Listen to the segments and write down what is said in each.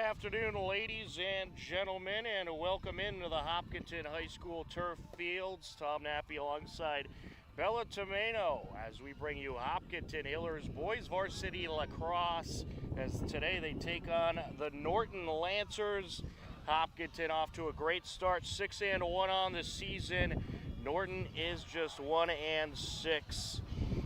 afternoon, ladies and gentlemen, and welcome into the Hopkinton High School turf fields. Tom Nappy alongside Bella Tomeno as we bring you Hopkinton Hillers boys varsity lacrosse, as today they take on the Norton Lancers. Hopkinton off to a great start, 6-1 on the season. Norton is just 1-6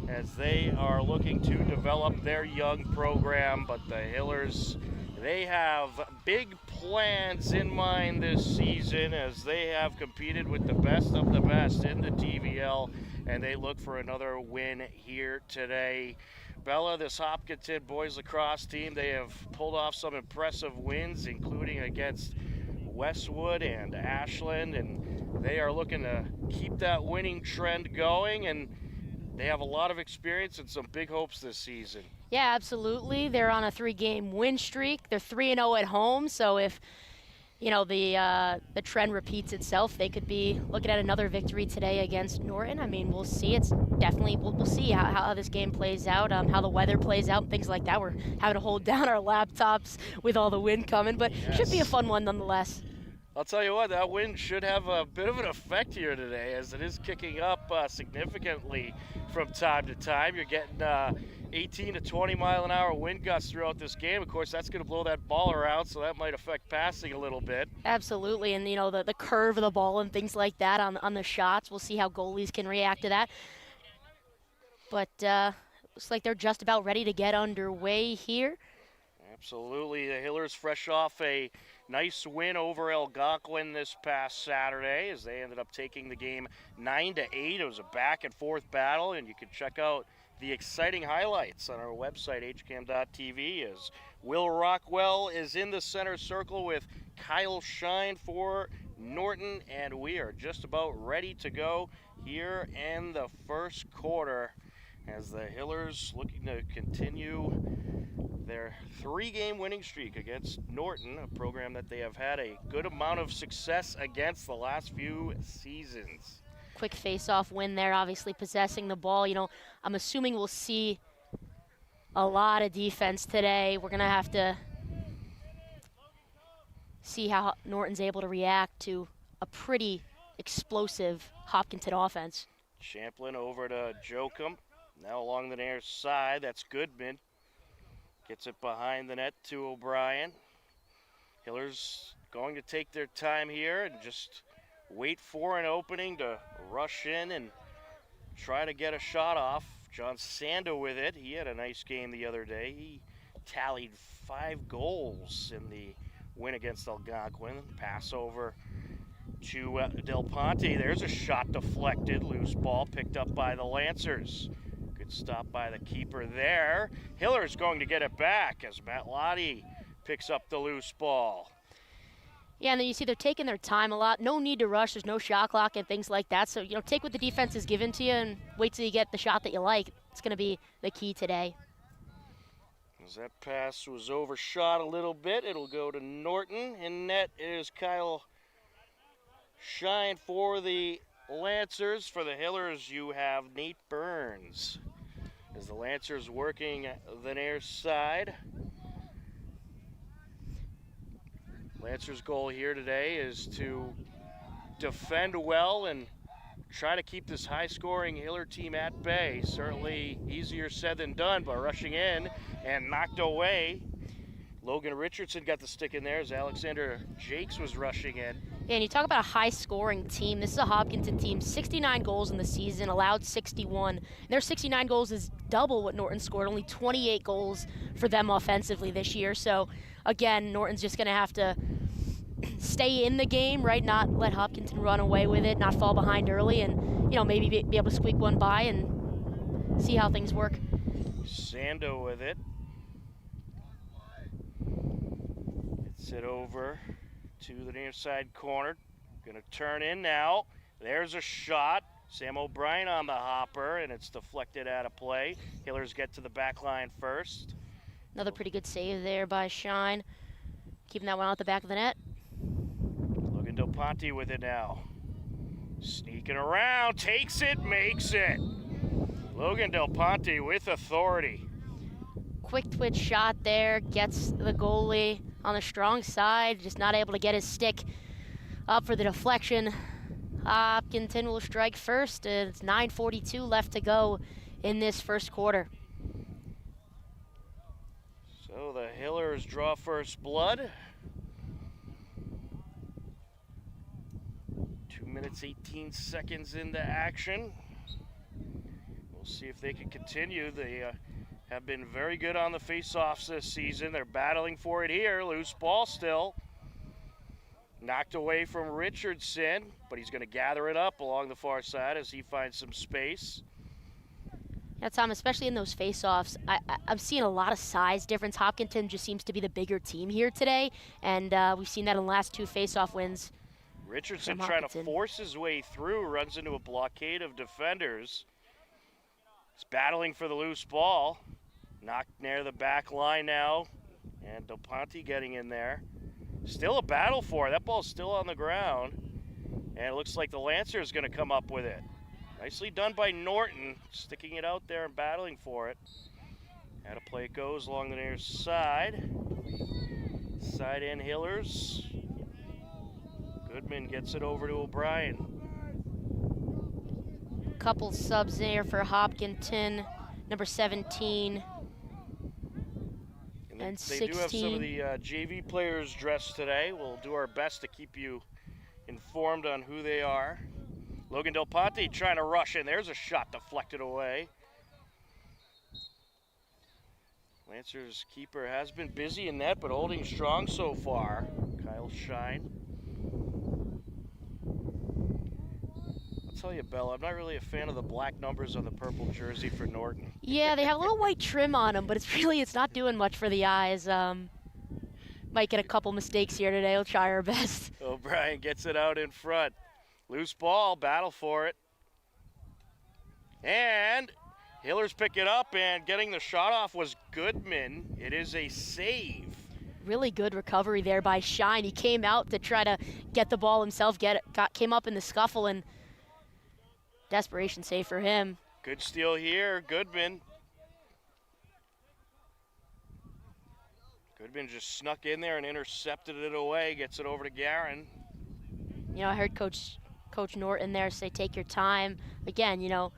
as they are looking to develop their young program, but the Hillers, they have big plans in mind this season as they have competed with the best of the best in the TVL, and they look for another win here today. Bella, this Hopkinton boys lacrosse team, they have pulled off some impressive wins, including against Westwood and Ashland, and they are looking to keep that winning trend going, and they have a lot of experience and some big hopes this season. Yeah, absolutely. They're on a 3-game win streak. They're 3-0 at home, so if the trend repeats itself, they could be looking at another victory today against Norton. I mean, we'll see. It's definitely we'll see how this game plays out, how the weather plays out, and things like that. We're having to hold down our laptops with all the wind coming, but Yes. Should be a fun one nonetheless. I'll tell you what, that wind should have a bit of an effect here today, as it is kicking up significantly from time to time. You're getting 18 to 20 mile an hour wind gusts throughout this game. Of course, that's going to blow that ball around, so that might affect passing a little bit. Absolutely, and the curve of the ball and things like that on the shots. We'll see how goalies can react to that. But looks like they're just about ready to get underway here. Absolutely. The Hillers fresh off a nice win over Algonquin this past Saturday, as they ended up taking the game 9-8. It was a back and forth battle, and you can check out the exciting highlights on our website, hcam.tv, as Will Rockwell is in the center circle with Kyle Shine for Norton, and we are just about ready to go here in the first quarter as the Hillers looking to continue their 3-game winning streak against Norton, a program that they have had a good amount of success against the last few seasons. Quick face-off win there, obviously possessing the ball. I'm assuming we'll see a lot of defense today. We're going to have to see how Norton's able to react to a pretty explosive Hopkinton offense. Champlin over to Jokum. Now along the near side, that's Goodman. Gets it behind the net to O'Brien. Hillers going to take their time here and just wait for an opening to rush in and try to get a shot off. John Sando with it. He had a nice game the other day. He tallied 5 goals in the win against Algonquin. Pass over to Del Ponte. There's a shot deflected. Loose ball picked up by the Lancers. Good stop by the keeper there. Hiller's going to get it back as Matt Lottie picks up the loose ball. Yeah, and then you see they're taking their time a lot. No need to rush. There's no shot clock and things like that. So, take what the defense is given to you and wait till you get the shot that you like. It's going to be the key today. As that pass was overshot a little bit, it'll go to Norton. In net is Kyle Shine for the Lancers. For the Hillers, you have Nate Burns as the Lancers working the near side. Lancers' goal here today is to defend well and try to keep this high-scoring Hiller team at bay. Certainly easier said than done, but rushing in and knocked away. Logan Richardson got the stick in there as Alexander Jakes was rushing in. Yeah, and you talk about a high-scoring team. This is a Hopkinton team, 69 goals in the season, allowed 61. And their 69 goals is double what Norton scored, only 28 goals for them offensively this year. So, again, Norton's just going to have to stay in the game, right? Not let Hopkinton run away with it, not fall behind early, and, maybe be able to squeak one by and see how things work. Sando with it. Gets it over to the near side corner. Going to turn in now. There's a shot. Sam O'Brien on the hopper, and it's deflected out of play. Hillers get to the back line first. Another pretty good save there by Shine. Keeping that one out the back of the net. Logan Del Ponte with it now. Sneaking around, takes it, makes it. Logan Del Ponte with authority. Quick twitch shot there, gets the goalie on the strong side, just not able to get his stick up for the deflection. Hopkinton will strike first. It's 9:42 left to go in this first quarter. So the Hillers draw first blood. 2 minutes, 18 seconds into action. We'll see if they can continue. They have been very good on the face-offs this season. They're battling for it here. Loose ball still. Knocked away from Richardson, but he's going to gather it up along the far side as he finds some space. Yeah, Tom, especially in those face-offs, I'm seeing a lot of size difference. Hopkinton just seems to be the bigger team here today, and we've seen that in the last 2 face-off wins. Richardson trying to force his way through, runs into a blockade of defenders. He's battling for the loose ball. Knocked near the back line now, and Del Ponte getting in there. Still a battle for it. That ball's still on the ground, and it looks like the Lancer is going to come up with it. Nicely done by Norton, sticking it out there and battling for it. How to play it goes along the near side. Side in Hillers. Goodman gets it over to O'Brien. Couple subs there for Hopkinton, number 17 and 16. They do have some of the JV players dressed today. We'll do our best to keep you informed on who they are. Logan Del Ponte trying to rush in. There's a shot deflected away. Lancer's keeper has been busy in net, but holding strong so far. Kyle Shine. I'll tell you, Bella, I'm not really a fan of the black numbers on the purple jersey for Norton. Yeah, they have a little white trim on them, but it's not doing much for the eyes. Might get a couple mistakes here today. We'll try our best. O'Brien gets it out in front. Loose ball, battle for it. And Hillers pick it up, and getting the shot off was Goodman. It is a save. Really good recovery there by Shine. He came out to try to get the ball himself, came up in the scuffle, and desperation save for him. Good steal here, Goodman. Goodman just snuck in there and intercepted it away, gets it over to Guerin. You know, I heard Coach Norton there say take your time. Again, you know,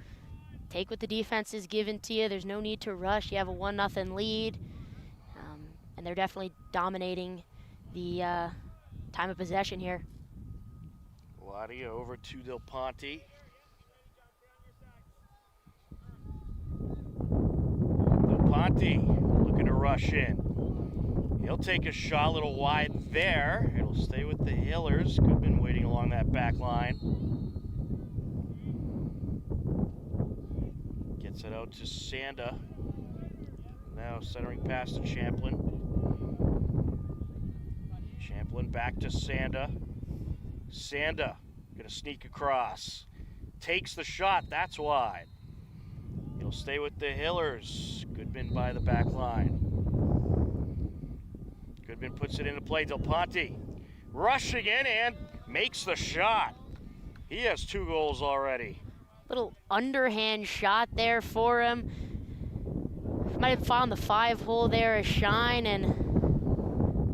take what the defense is given to you. There's no need to rush. You have a 1-0 lead. And they're definitely dominating the time of possession here. Ladia over to Del Ponte. Del Ponte looking to rush in. He'll take a shot a little wide there. It'll stay with the Hillers. Goodman waiting along that back line. Gets it out to Sanda. Now centering pass to Champlin. Champlin back to Sanda. Sanda gonna sneak across. Takes the shot, that's wide. He'll stay with the Hillers. Goodman by the back line. Goodman puts it into play. Del Ponte rushing in and makes the shot. He has 2 goals already. Little underhand shot there for him. Might have found the 5-hole there as Shine, and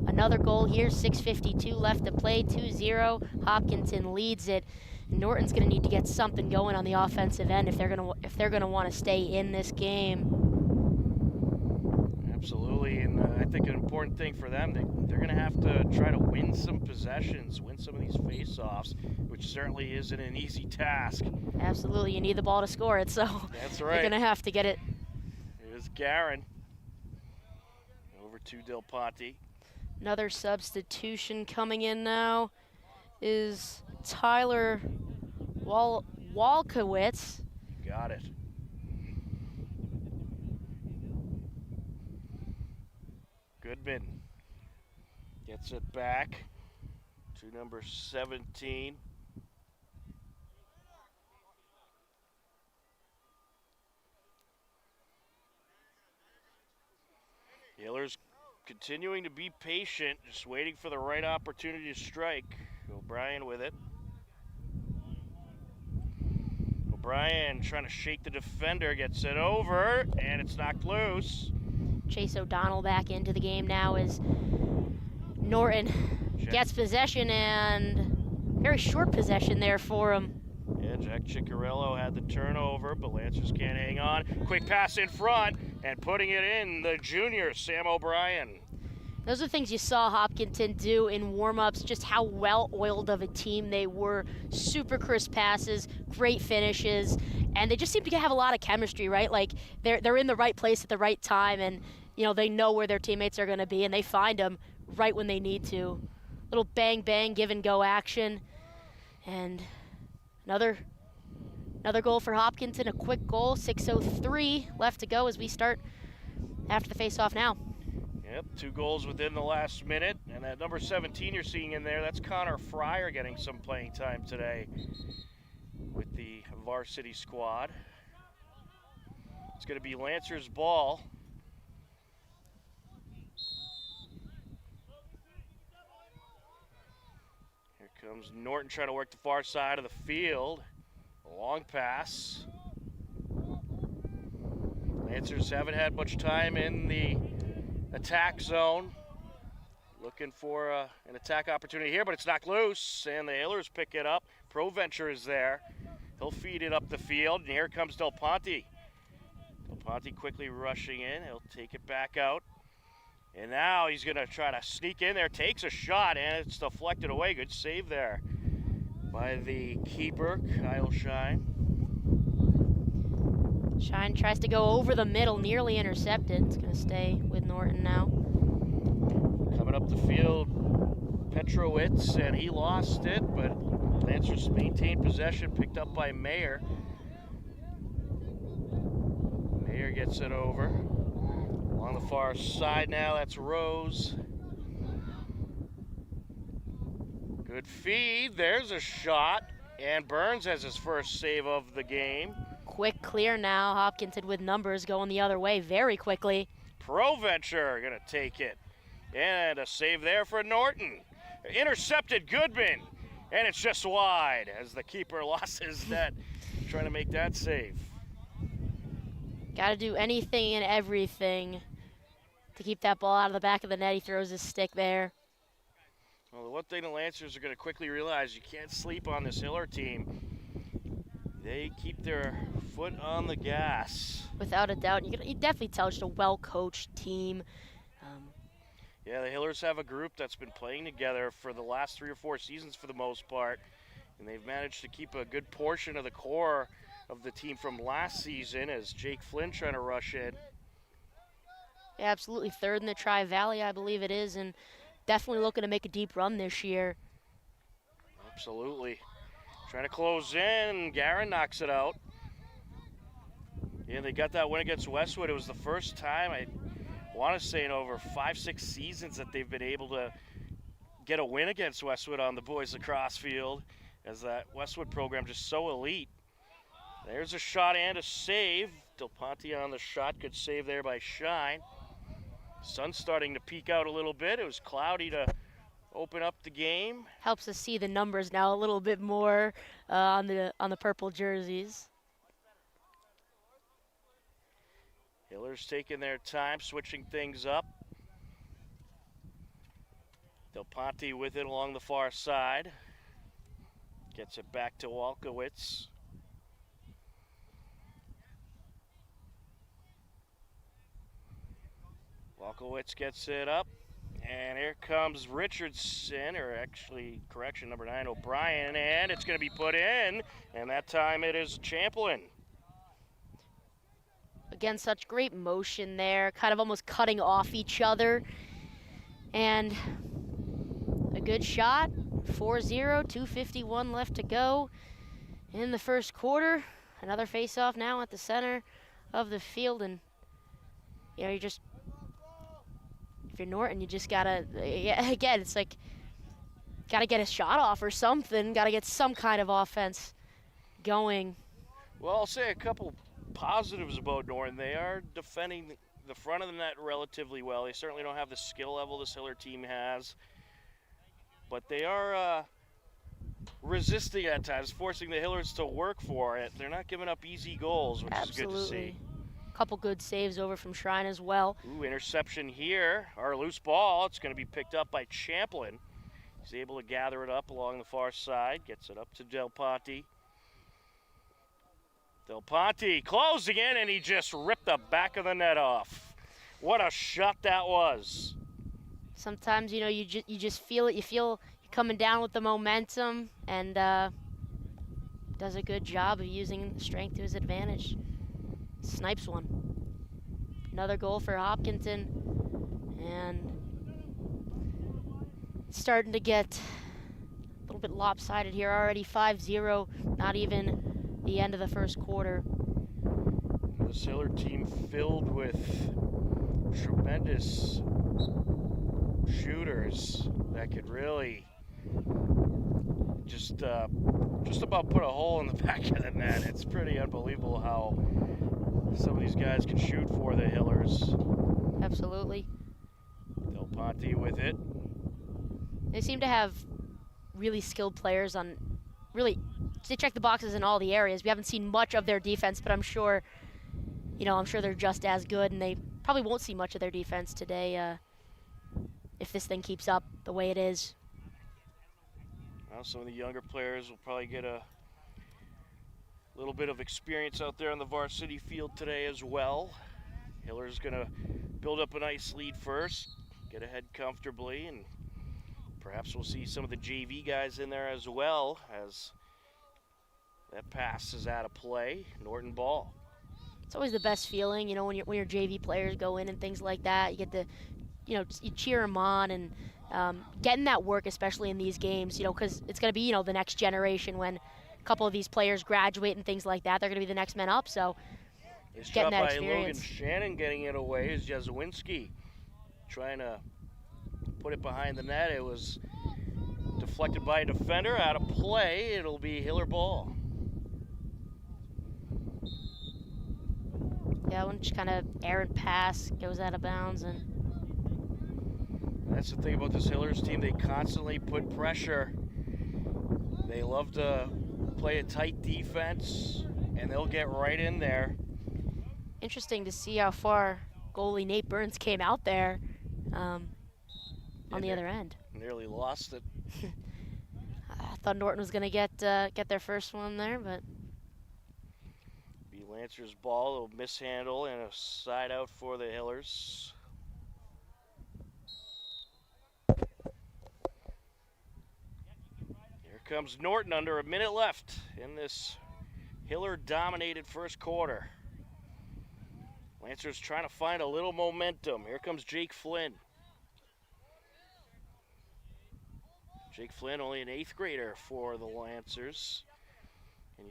another goal here. 6:52 left to play. 2-0. Hopkinton leads it. Norton's going to need to get something going on the offensive end if they're going to want to stay in this game. Absolutely, and I think an important thing for them, they're going to have to try to win some possessions, win some of these face-offs, which certainly isn't an easy task. Absolutely, you need the ball to score it, so that's right. They're going to have to get it. Here's Guerin. Over to Del Ponte. Another substitution coming in now is Tyler Walkowitz. Got it. Goodman gets it back to number 17. Hillers continuing to be patient, just waiting for the right opportunity to strike. O'Brien with it. O'Brien trying to shake the defender, gets it over, and it's knocked loose. Chase O'Donnell back into the game now as Norton gets possession, and very short possession there for him. Yeah, Jack Ciccarello had the turnover, but Lancers can't hang on. Quick pass in front, and putting it in, the junior, Sam O'Brien. Those are things you saw Hopkinton do in warm-ups, just how well-oiled of a team they were. Super crisp passes, great finishes, and they just seem to have a lot of chemistry, right? Like, they're in the right place at the right time, and, you know, they know where their teammates are going to be, and they find them right when they need to. Little bang-bang, give-and-go action, and another goal for Hopkinton, a quick goal, 6:03 left to go as we start after the face-off now. Yep, 2 goals within the last minute, and that number 17 you're seeing in there, that's Connor Fryer getting some playing time today with the varsity squad. It's going to be Lancers' ball. Here comes Norton trying to work the far side of the field. A long pass. Lancers haven't had much time in the attack zone. Looking for an attack opportunity here, but it's knocked loose, and the Hillers pick it up. Provencher is there. He'll feed it up the field, and here comes Del Ponte. Del Ponte quickly rushing in. He'll take it back out. And now he's going to try to sneak in there. Takes a shot, and it's deflected away. Good save there by the keeper, Kyle Shine. Shine tries to go over the middle, nearly intercepted. It's going to stay with Norton now. Coming up the field, Petrowitz, and he lost it, but Lancers maintained possession, picked up by Mayer. Mayer gets it over. On the far side now, that's Rose. Good feed, there's a shot, and Burns has his first save of the game. Quick clear now, Hopkinton with numbers going the other way very quickly. Provencher gonna take it. And a save there for Norton. Intercepted Goodman, and it's just wide as the keeper lost his net trying to make that save. Got to do anything and everything to keep that ball out of the back of the net. He throws his stick there. Well, the one thing the Lancers are going to quickly realize, you can't sleep on this Hiller team. They keep their foot on the gas. Without a doubt. You can definitely tell just a well-coached team. Yeah, the Hillers have a group that's been playing together for the last 3 or 4 seasons for the most part, and they've managed to keep a good portion of the core of the team from last season as Jake Flynn trying to rush in. Yeah, absolutely. 3rd in the Tri-Valley, I believe it is, and definitely looking to make a deep run this year. Absolutely. Trying to close in, Garin knocks it out. Yeah, they got that win against Westwood. It was the first time, I want to say in over 5-6 seasons, that they've been able to get a win against Westwood on the boys lacrosse field, as that Westwood program just so elite. There's a shot and a save. Del Ponte on the shot, good save there by Shine. Sun's starting to peek out a little bit. It was cloudy to open up the game. Helps us see the numbers now a little bit more on the purple jerseys. Hillers taking their time, switching things up. Del Ponte with it along the far side. Gets it back to Walkowitz. Walkowitz gets it up. And here comes Richardson, or actually, correction, number 9, O'Brien, and it's going to be put in. And that time it is Champlin. Again, such great motion there, kind of almost cutting off each other. And a good shot, 4-0, 2:51 left to go in the first quarter. Another face-off now at the center of the field, and you know, if you're Norton, you just gotta, again, it's like, gotta get a shot off or something, gotta get some kind of offense going. Well, I'll say a couple positives about Norton. They are defending the front of the net relatively well. They certainly don't have the skill level this Hiller team has, but they are resisting at times, forcing the Hillers to work for it. They're not giving up easy goals, which is good to see. couple good saves over from Shrine as well. Ooh, interception here. Our loose ball. It's going to be picked up by Champlin. He's able to gather it up along the far side. Gets it up to Del Ponte. Del Ponte closing in, and he just ripped the back of the net off. What a shot that was. Sometimes, you know, you just feel it. You feel you're coming down with the momentum, and does a good job of using strength to his advantage. Snipes one. Another goal for Hopkinton, and it's starting to get a little bit lopsided here already. 5-0, not even the end of the first quarter. This Hiller team filled with tremendous shooters that could really just about put a hole in the back of the net. It's pretty unbelievable how some of these guys can shoot for the Hillers. Absolutely. Del Ponte with it. They seem to have really skilled players on really, they check the boxes in all the areas. We haven't seen much of their defense, but I'm sure, you know, I'm sure they're just as good, and they probably won't see much of their defense today if this thing keeps up the way it is. Well, some of the younger players will probably get a little bit of experience out there on the varsity field today as well. Hiller's going to build up a nice lead first, get ahead comfortably, and perhaps we'll see some of the JV guys in there as well as that pass is out of play. Norton ball. It's always the best feeling, you know, when your JV players go in and things like that. You get to, you know, you cheer them on, and getting that work, especially in these games, you know, because it's going to be, you know, the next generation when a couple of these players graduate and things like that. They're going to be the next men up, so Nice getting job that by experience. Logan Shannon getting it away is Jazowinski trying to put it behind the net. It was deflected by a defender, out of play. It'll be Hiller ball. Yeah, one just kind of errant pass goes out of bounds, and that's the thing about this Hillers team. They constantly put pressure. They love to play a tight defense, and they'll get right in there. interesting to see how far goalie Nate Burns came out there on the other end. Nearly lost it. I thought Norton was going to get their first one there, but Be Lancer's ball, a mishandle, and a side out for the Hillers. Here comes Norton under a minute left in this Hiller-dominated first quarter. Lancers trying to find a little momentum. Here comes Jake Flynn. Jake Flynn, only an 8th grader for the Lancers. And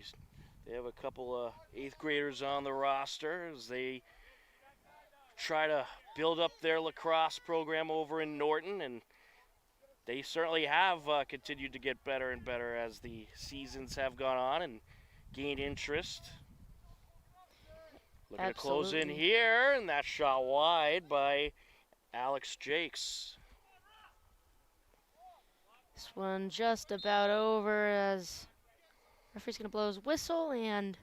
they have a couple of 8th graders on the roster as they try to build up their lacrosse program over in Norton, and they certainly have continued to get better and better as the seasons have gone on and gained interest. Looking to close in here, and that shot wide by Alex Jakes. this one just about over as referee's going to blow his whistle, and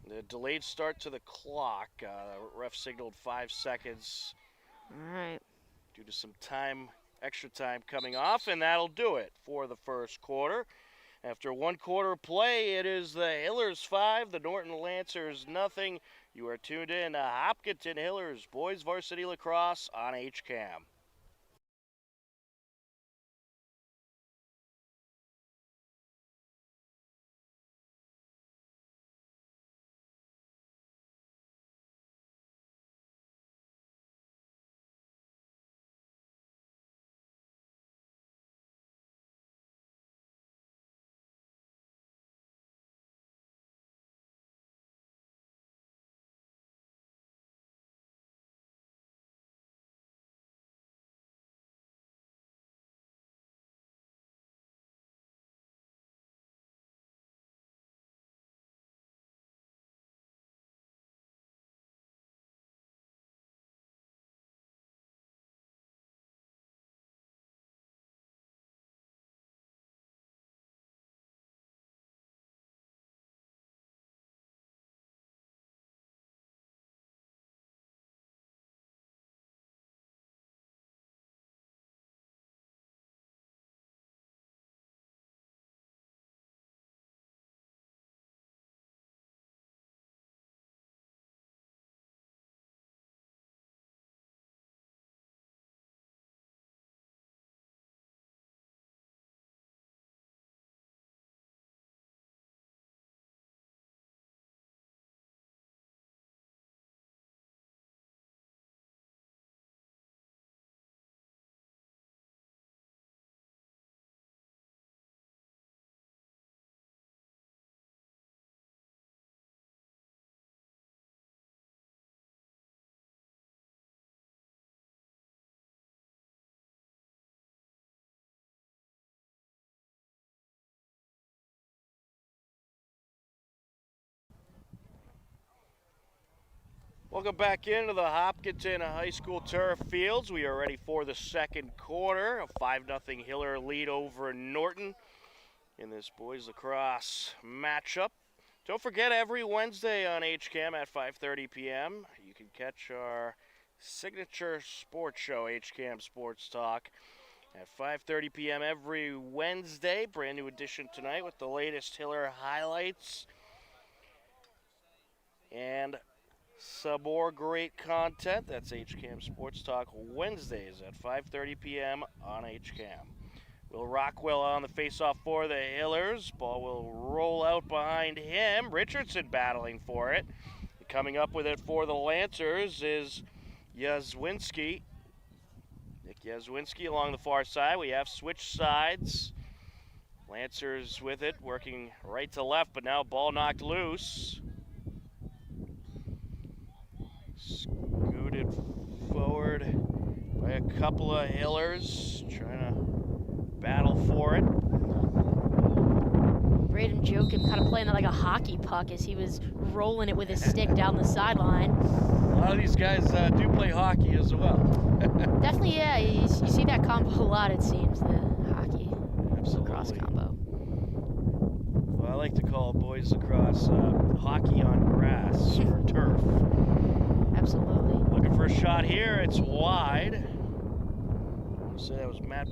The delayed start to the clock. Ref signaled 5 seconds all right. due to some extra time coming off, and that'll do it for the first quarter. After one quarter of play, it is the Hillers 5, the Norton Lancers nothing. You are tuned in to Hopkinton Hillers Boys Varsity Lacrosse on HCAM. Welcome back into the Hopkinton High School turf fields. We are ready for the second quarter. A 5-0 Hiller lead over Norton in this boys lacrosse matchup. Don't forget, every Wednesday on HCAM at 5:30 p.m., you can catch our signature sports show, HCAM Sports Talk, at 5:30 p.m. every Wednesday. Brand new edition tonight with the latest Hiller highlights and some more great content. That's HCAM Sports Talk Wednesdays at 5:30 p.m. on HCAM. Will Rockwell on the faceoff for the Hillers. Ball will roll out behind him. Richardson battling for it. Coming up with it for the Lancers is Yazwinski. Nick Yazwinski along the far side. We have switched sides. Lancers with it, working right to left, but now ball knocked loose. Scooted forward by a couple of Hillers, trying to battle for it. Braden Joachim kind of playing that like a hockey puck as he was rolling it with his stick down the sideline. A lot of these guys do play hockey as well. Definitely, yeah. You see that combo a lot, it seems, the hockey lacrosse combo. Well, I like to call boys lacrosse hockey on grass or turf. Absolutely. Looking for a shot here. It's wide. I want to say that was Matt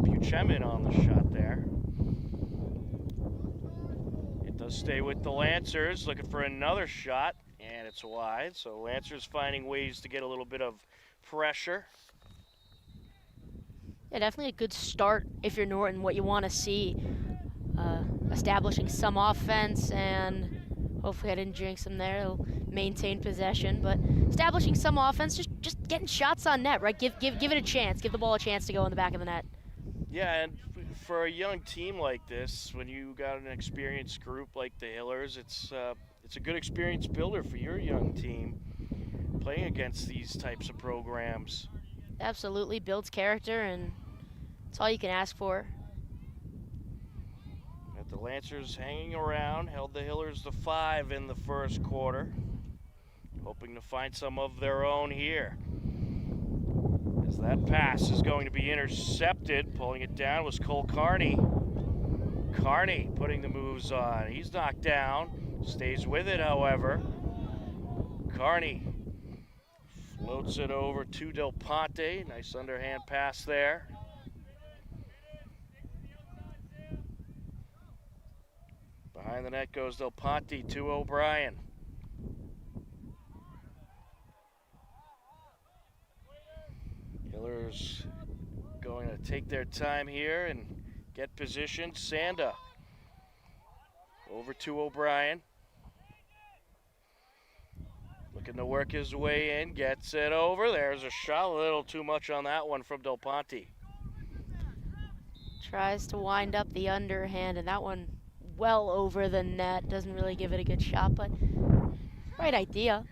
Buchemin on the shot there. It does stay with the Lancers. Looking for another shot, and it's wide. So Lancers finding ways to get a little bit of pressure. Yeah, definitely a good start if you're Norton. What you want to see, establishing some offense, and hopefully I didn't jinx them there. They'll maintain possession, but establishing some offense, just getting shots on net, right? Give it a chance. Give the ball a chance to go in the back of the net. Yeah, and for a young team like this, when you got an experienced group like the Hillers, it's a good experience builder for your young team playing against these types of programs. Absolutely, builds character, and it's all you can ask for. Got the Lancers hanging around, held the Hillers to 5 in the first quarter, hoping to find some of their own here. As that pass is going to be intercepted, pulling it down was Cole Carney. Carney putting the moves on. He's knocked down, stays with it, however. Carney floats it over to Del Ponte. Nice underhand pass there. Behind the net goes Del Ponte to O'Brien. Hillers going to take their time here and get positioned. Sanda over to O'Brien. Looking to work his way in, gets it over. There's a shot, a little too much on that one from Del Ponte. Tries to wind up the underhand, and that one well over the net. Doesn't really give it a good shot, but right idea.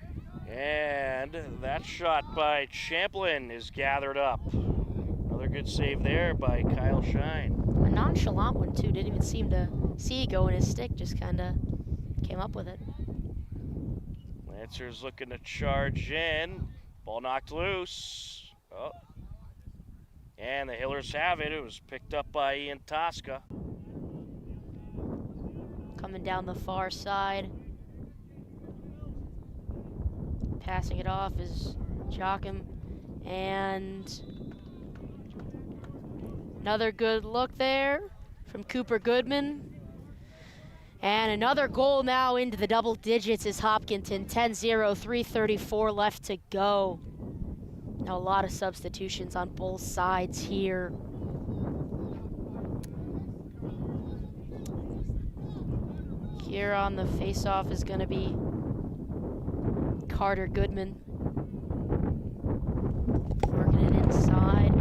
And that shot by Champlin is gathered up. Another good save there by Kyle Shine. A nonchalant one, too. Didn't even seem to see it go in his stick, just kind of came up with it. Lancers looking to charge in. Ball knocked loose. Oh. And the Hillers have it. It was picked up by Ian Tosca. Coming down the far side. Passing it off is Joachim. And another good look there from Cooper Goodman. And another goal now into the double digits is Hopkinton. 10-0, 3:34 left to go. Now a lot of substitutions on both sides here. Here on the face-off is going to be Carter Goodman. Working it inside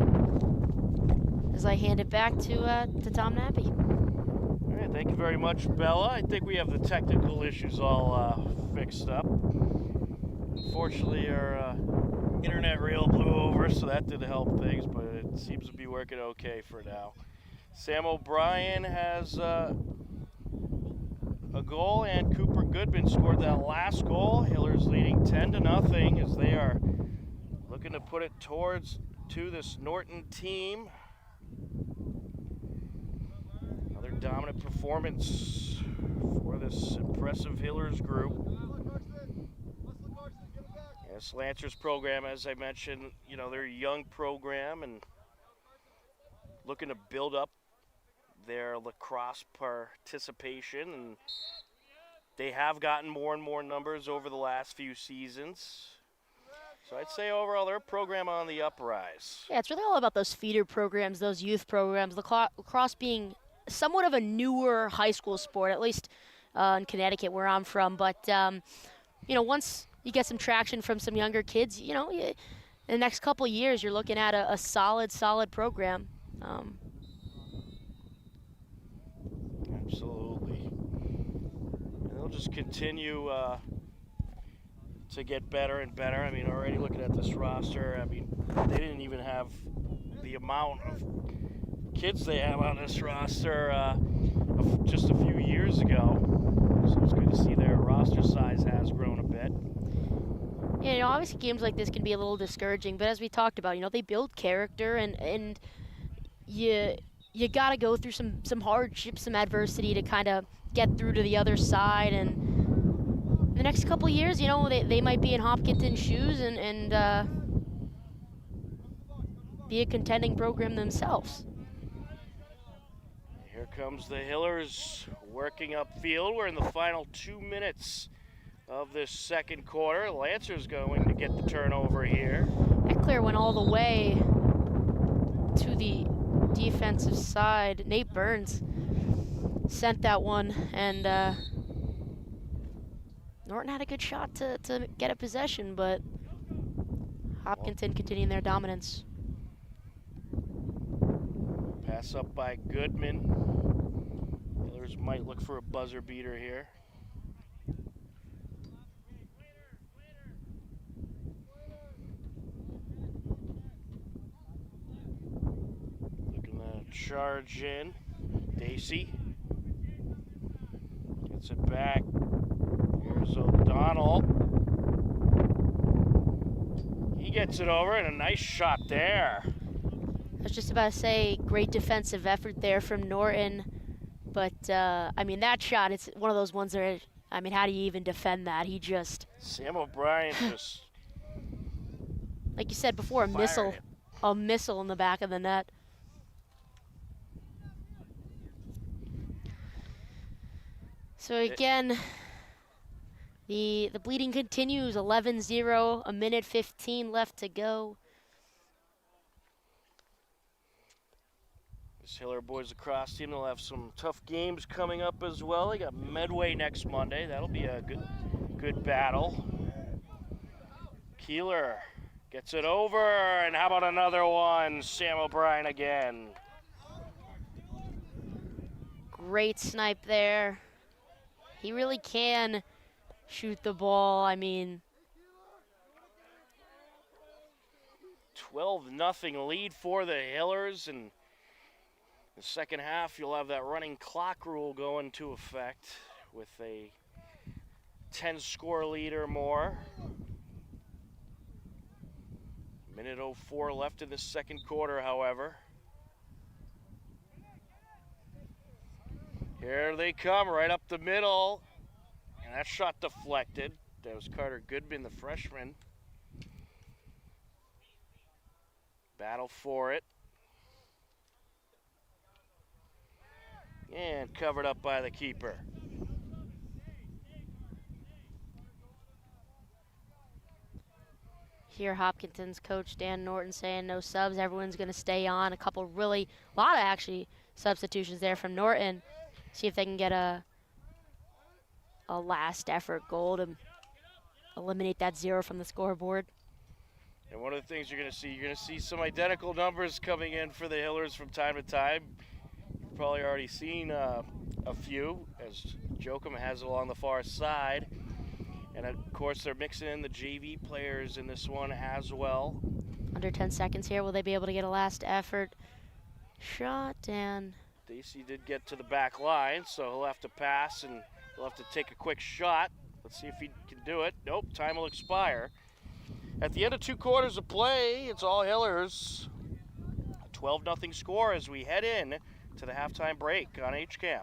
as I hand it back to Tom Nappy. All right, thank you very much, Bella. I think we have the technical issues all fixed up. Unfortunately, our internet reel blew over, so that didn't help things, but it seems to be working okay for now. Sam O'Brien has a goal, and Cooper Goodman scored that last goal. Hillers leading 10-0 as they are looking to put it to this Norton team. Another dominant performance for this impressive Hillers group. This Lancers program, as I mentioned, you know, they're a young program and looking to build up their lacrosse participation, and they have gotten more and more numbers over the last few seasons. So I'd say overall they're a program on the uprise. Yeah, it's really all about those feeder programs, those youth programs. Lacrosse being somewhat of a newer high school sport, at least in Connecticut where I'm from. But, you know, once you get some traction from some younger kids, you know, in the next couple of years you're looking at a solid program. Absolutely. And they'll just continue to get better and better. I mean, already looking at this roster, I mean, they didn't even have the amount of kids they have on this roster just a few years ago. So it's good to see their roster size has grown a bit. Yeah, you know, obviously games like this can be a little discouraging, but as we talked about, you know, they build character, and you got to go through some hardships, some adversity to kind of get through to the other side. And the next couple of years, you know, they might be in Hopkinton's shoes and be a contending program themselves. Here comes the Hillers working upfield. We're in the final 2 minutes of this second quarter. Lancers going to get the turnover here. That clear went all the way to the defensive side. Nate Burns sent that one, and Norton had a good shot to get a possession, but Hopkinton continuing their dominance. Pass up by Goodman. Hillers might look for a buzzer beater here. Charge in. Dacey gets it back. Here's O'Donnell. He gets it over, and a nice shot there. I was just about to say, great defensive effort there from Norton. But, I mean, that shot, it's one of those ones that, I mean, how do you even defend that? He just... Sam O'Brien just... Like you said before, a missile in the back of the net. So again, the bleeding continues, 11-0, a minute 15 left to go. This Hiller boys lacrosse team, they'll have some tough games coming up as well. They got Medway next Monday. That'll be a good battle. Keeler gets it over, and how about another one? Sam O'Brien again. Great snipe there. He really can shoot the ball. I mean, 12-0 lead for the Hillers, and the second half you'll have that running clock rule go into effect with a 10-score lead or more. Minute 04 left in the second quarter, however. Here they come, right up the middle. And that shot deflected. That was Carter Goodman, the freshman. Battle for it. And covered up by the keeper. Here Hopkinton's coach Dan Norton saying no subs, everyone's going to stay on. A lot of actually substitutions there from Norton. See if they can get a last effort goal to eliminate that 0 from the scoreboard. And one of the things you're going to see some identical numbers coming in for the Hillers from time to time. You've probably already seen a few, as Joachim has it along the far side. And of course they're mixing in the JV players in this one as well. Under 10 seconds here, will they be able to get a last effort shot? And Dacey did get to the back line, so he'll have to pass and He'll have to take a quick shot. Let's see if he can do it. Nope, time will expire. At the end of 2 quarters of play, it's all Hillers. 12-0 score as we head in to the halftime break on HCAM.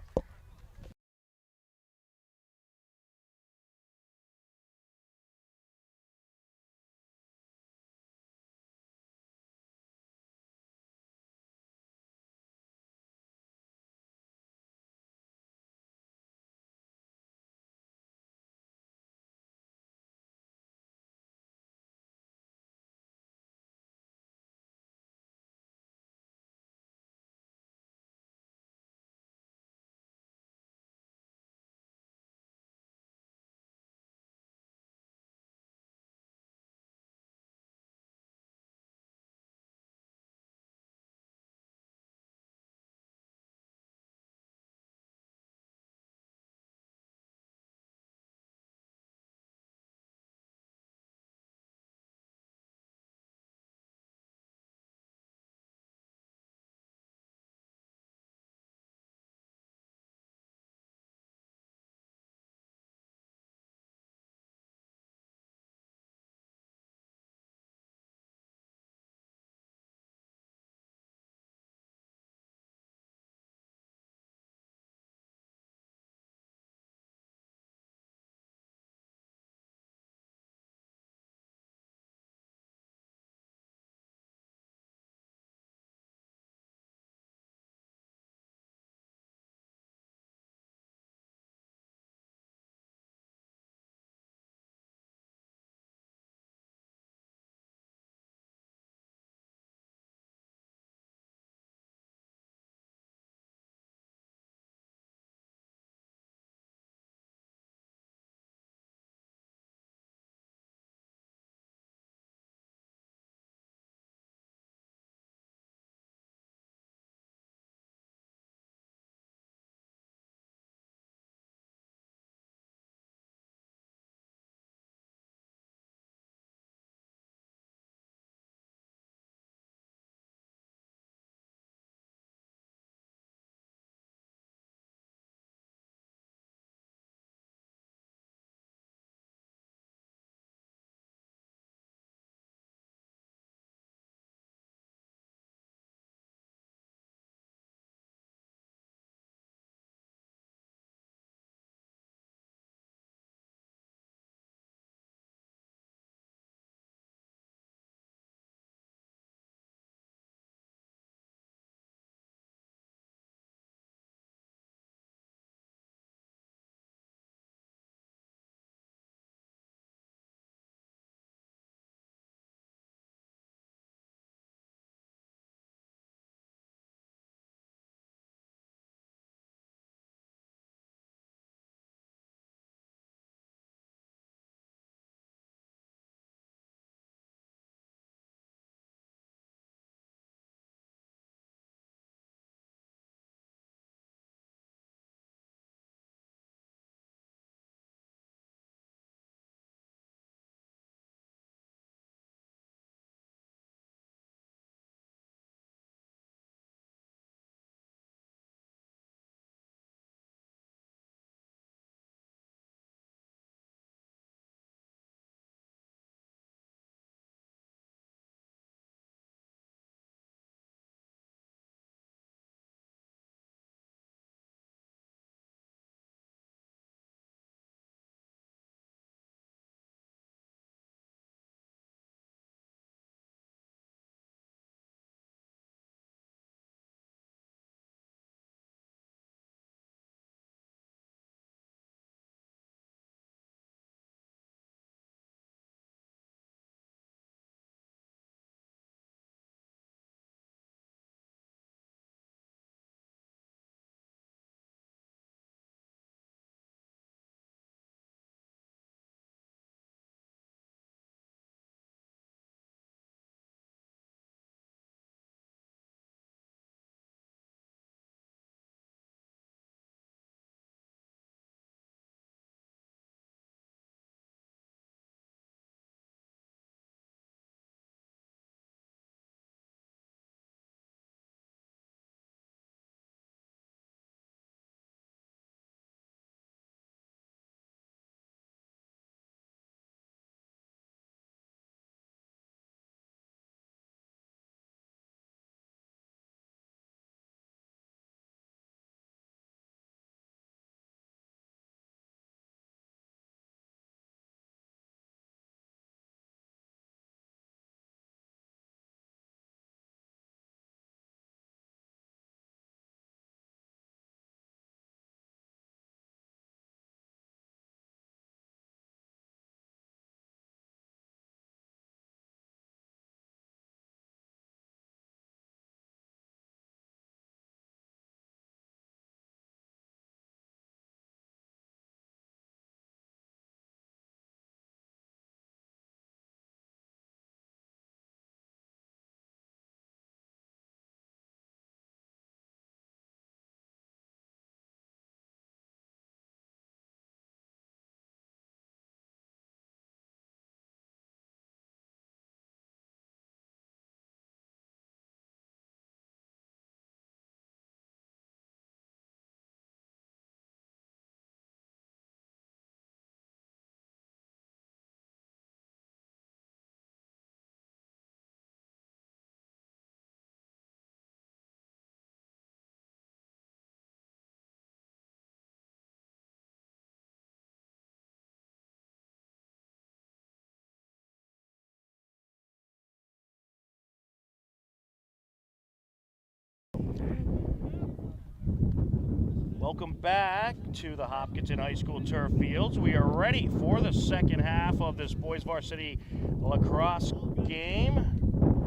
Welcome back to the Hopkinton High School turf fields. We are ready for the second half of this boys varsity lacrosse game.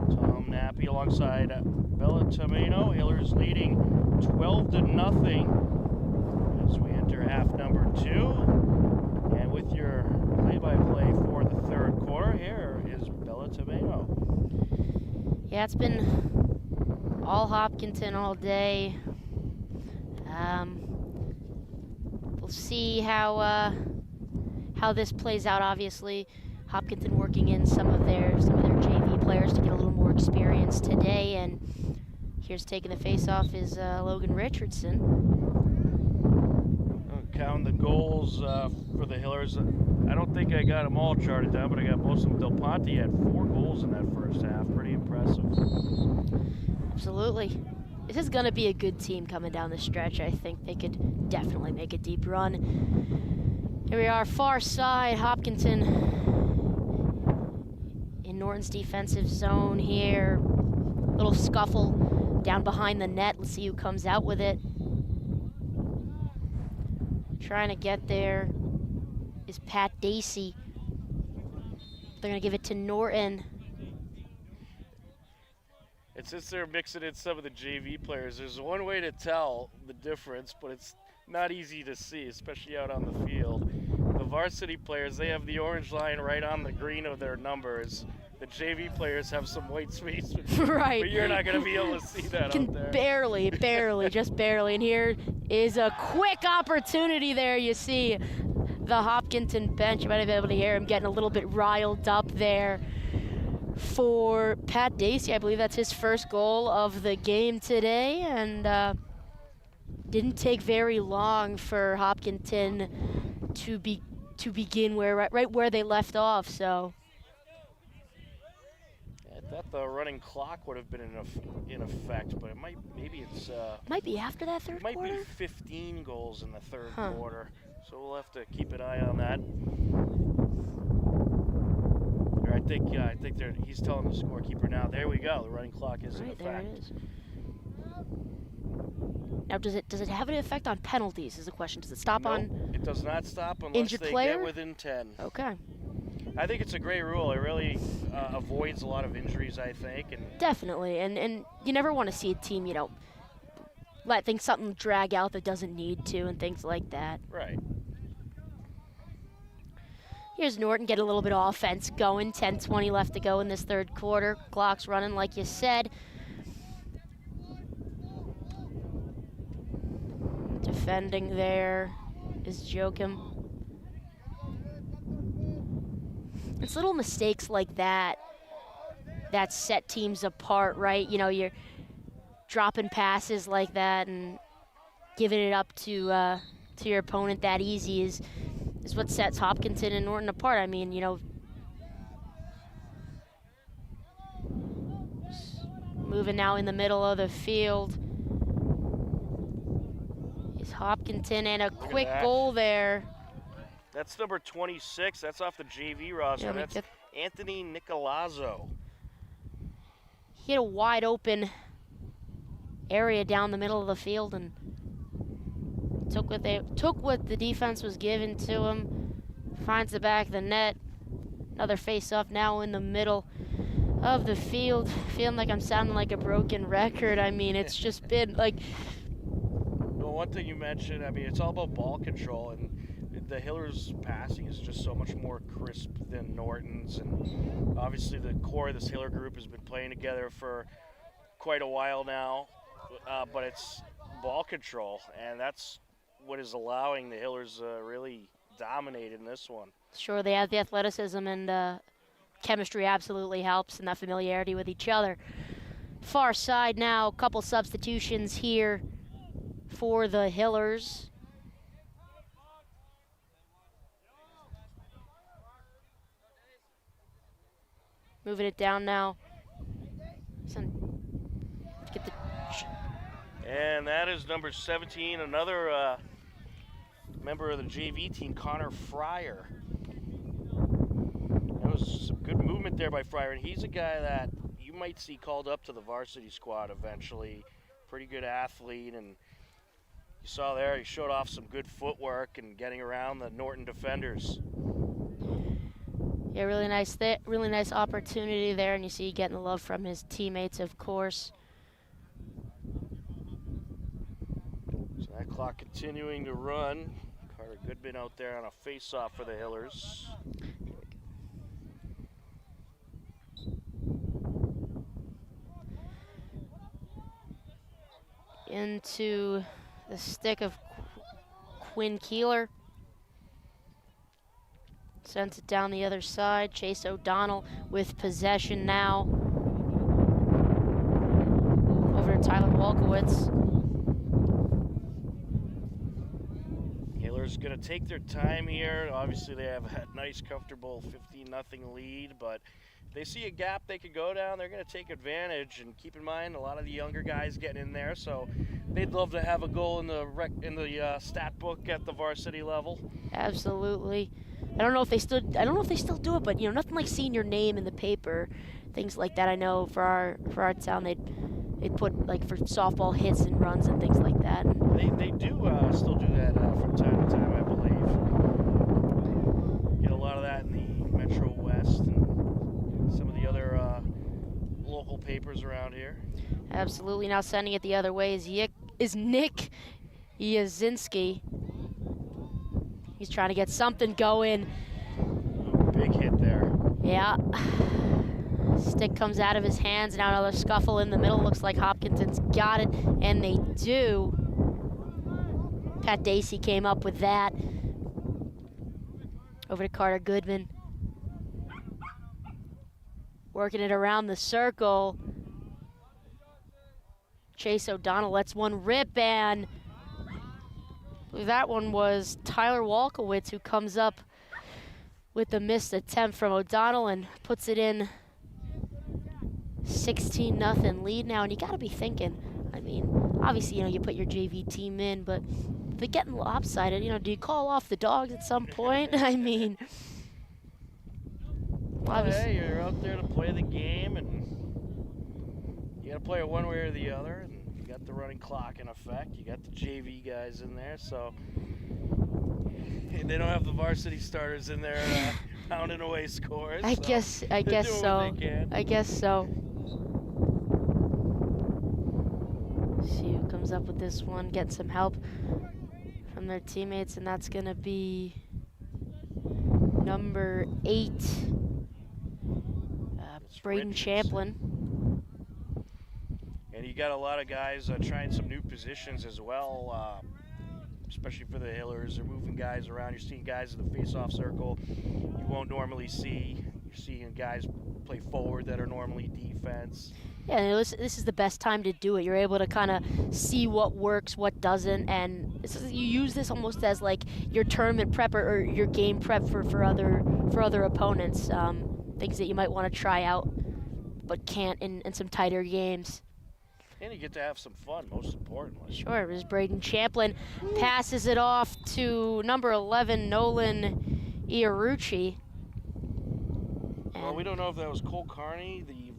Tom Nappy alongside Bella Tomeno. Hillers leading 12-0 as we enter half number 2. And with your play-by-play for the third quarter, here is Bella Tomeno. Yeah, it's been all Hopkinton all day. We'll see how this plays out. Obviously, Hopkinton working in some of their JV players to get a little more experience today. And here's taking the face-off is Logan Richardson. Counting the goals for the Hillers. I don't think I got them all charted down, but I got most of them. Del Ponte had 4 goals in that first half. Pretty impressive. Absolutely. This is going to be a good team coming down the stretch. I think they could definitely make a deep run. Here we are, far side, Hopkinton in Norton's defensive zone here. Little scuffle down behind the net. Let's see who comes out with it. Trying to get there is Pat Dacey. They're going to give it to Norton. And since they're mixing in some of the JV players, there's one way to tell the difference, but it's not easy to see, especially out on the field. The varsity players, they have the orange line right on the green of their numbers. The JV players have some white space, right? But you're not going to be able to see that out there. Barely, just barely. And here is a quick opportunity there. You see the Hopkinton bench. You might have been able to hear him getting a little bit riled up there. For Pat Dacey, I believe that's his first goal of the game today, and didn't take very long for Hopkinton to begin right where they left off. So I thought the running clock would have been in effect, but it might be after that third quarter. Might be 15 goals in the third quarter, so we'll have to keep an eye on that. I think he's telling the scorekeeper now. There we go. The running clock is in effect. There it is. Now, does it have an effect on penalties? Is the question. Does it stop on? It does not stop unless injured they player? get within 10. Okay. I think it's a great rule. It really avoids a lot of injuries, I think. And definitely, and you never want to see a team, let something drag out that doesn't need to and things like that. Right. Here's Norton, get a little bit of offense going. 10-20 left to go in this third quarter. Clock's running, like you said. Defending there is Joachim. It's little mistakes like that that set teams apart, right? You're dropping passes like that and giving it up to your opponent that easy is what sets Hopkinton and Norton apart. I mean, moving now in the middle of the field is Hopkinton, and a quick goal there. That's number 26. That's off the JV roster. That's Anthony Nicolazzo. He had a wide open area down the middle of the field and took what the defense was given to him. Finds the back of the net. Another face-off now in the middle of the field. Feeling like I'm sounding like a broken record. I mean, it's just been like. Well, one thing you mentioned, I mean, it's all about ball control, and the Hillers' passing is just so much more crisp than Norton's, and obviously the core of this Hiller group has been playing together for quite a while now, but it's ball control, and that's what is allowing the Hillers really dominate in this one. Sure, they have the athleticism, and chemistry absolutely helps, and that familiarity with each other. Far side now, a couple substitutions here for the Hillers. Moving it down now. And that is number 17, another member of the JV team, Connor Fryer. That was some good movement there by Fryer, and he's a guy that you might see called up to the varsity squad eventually. pretty good athlete, and you saw there he showed off some good footwork and getting around the Norton defenders. Yeah, really nice opportunity there, and you see getting the love from his teammates, of course. So that clock continuing to run. Carter Goodman out there on a face-off for the Hillers. Into the stick of Quinn Keeler. Sends it down the other side. Chase O'Donnell with possession now. Over to Tyler Walkowitz. Hillers going to take their time here. Obviously, they have a nice, comfortable 15-0 lead, but if they see a gap they could go down, they're going to take advantage. And keep in mind, a lot of the younger guys getting in there, so they'd love to have a goal in the stat book at the varsity level. Absolutely. I don't know if they still do it, but you know, nothing like seeing your name in the paper, things like that. I know for our town they'd put like for softball hits and runs and things like that. They do still do that from time to time, I believe. Get a lot of that in the Metro West and some of the other local papers around here. Absolutely. Now sending it the other way is Nick Yazinski. He's trying to get something going. Big hit there. Yeah. Stick comes out of his hands. Now another scuffle in the middle. Looks like Hopkinson's got it, and they do. Pat Dacey came up with that. Over to Carter Goodman. Working it around the circle. Chase O'Donnell lets one rip, and that one was Tyler Walkowitz who comes up with the missed attempt from O'Donnell and puts it in 16-0 lead now. And you got to be thinking, I mean, obviously, you know, you put your JV team in, but if they're getting lopsided, you know, do you call off the dogs at some point? I mean, well, hey, you're out there to play the game, and you got to play it one way or the other. And you got the running clock in effect. You got the JV guys in there, so they don't have the varsity starters in there pounding away scores. I guess so. I guess so. See who comes up with this one. Get some help from their teammates, and that's gonna be number 8, Braden Champlin. And you got a lot of guys trying some new positions as well, especially for the Hillers. They're moving guys around. You're seeing guys in the face-off circle you won't normally see. You're seeing guys play forward that are normally defense. Yeah, and this is the best time to do it. You're able to kind of see what works, what doesn't, and you use this almost as like your tournament prep or your game prep for other opponents. Things that you might want to try out, but can't in some tighter games. And you get to have some fun, most importantly. Sure, it was Braden Champlin. Passes it off to number 11, Nolan Iarrucci. Well, we don't know if that was Cole Carney, the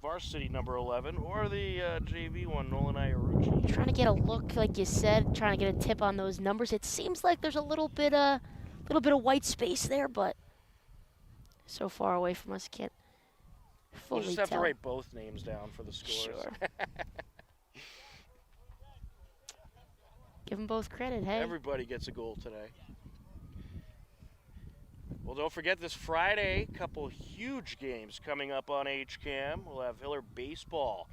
varsity number 11, or the JV one, Nolan Iarrucci. Trying to get a look, like you said, trying to get a tip on those numbers. It seems like there's a little bit of white space there, but so far away from us, can't fully We'll just have tell. to write both names down for the scores. Sure. Give them both credit, hey. Everybody gets a goal today. Well, don't forget this Friday, couple huge games coming up on HCAM. We'll have Hiller baseball